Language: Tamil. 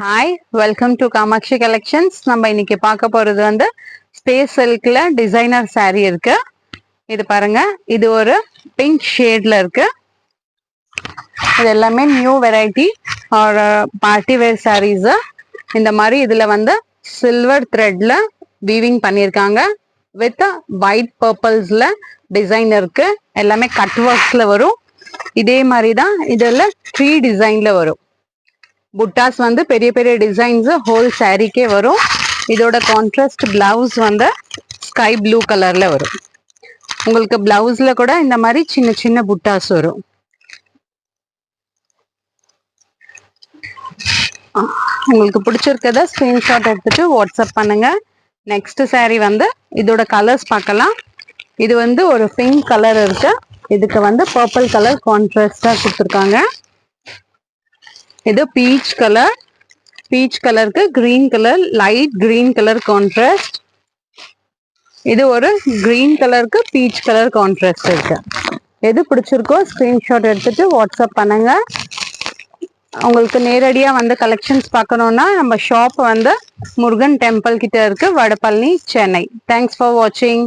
Hi, welcome to Kamakshi collections. நம்ம இன்னைக்கு பார்க்க போறது வந்து ஸ்பேஸ் சில்க்ல டிசைனர் saree இருக்கு. இது பாருங்க, இது ஒரு பிங்க் ஷேட்ல இருக்கு. இது எல்லாமே new variety are party wear sarees. இந்த மாதிரி இதுல வந்து சில்வர் த்ரெட்ல வீவிங் பண்ணியிருக்காங்க. வித் ஒயிட் பர்பிள்ஸ்ல டிசைன் இருக்கு. எல்லாமே கட் ஒர்க்ஸ்ல வரும். இதே மாதிரி தான் இதுல ட்ரீ டிசைன்ல வரும். புட்டாஸ் வந்து பெரிய பெரிய டிசைன்ஸ் ஹோல் சாரீக்கே வரும். இதோட கான்ட்ராஸ்ட் பிளவுஸ் வந்து ஸ்கை ப்ளூ கலர்ல வரும். உங்களுக்கு பிளவுஸ்ல கூட இந்த மாதிரி சின்ன சின்ன புட்டாஸ் வரும். உங்களுக்கு பிடிச்சிருக்கத ஸ்கிரீன்ஷாட் எடுத்துட்டு வாட்ஸ்அப் பண்ணுங்க. நெக்ஸ்ட் saree வந்து இதோட கலர்ஸ் பார்க்கலாம். இது வந்து ஒரு பிங்க் கலர் இருக்கு. இதுக்கு வந்து பர்பிள் கலர் கான்ட்ராஸ்டா கொடுத்துருக்காங்க. இது பீச் கலர், பீச் கலருக்கு green colour, light green colour contrast. இது ஒரு கிரீன் கலருக்கு பீச் கலர் கான்ட்ராஸ்ட் இருக்கு. எது பிடிச்சிருக்கோ ஸ்கிரீன்ஷாட் எடுத்துட்டு வாட்ஸ்அப் பண்ணுங்க. உங்களுக்கு நேரடியா வந்து கலெக்ஷன்ஸ் பார்க்கணும்னா நம்ம ஷாப் வந்து முருகன் டெம்பிள் கிட்ட இருக்கு, வடபழனி, சென்னை. தேங்க்ஸ் ஃபார் வாட்சிங்.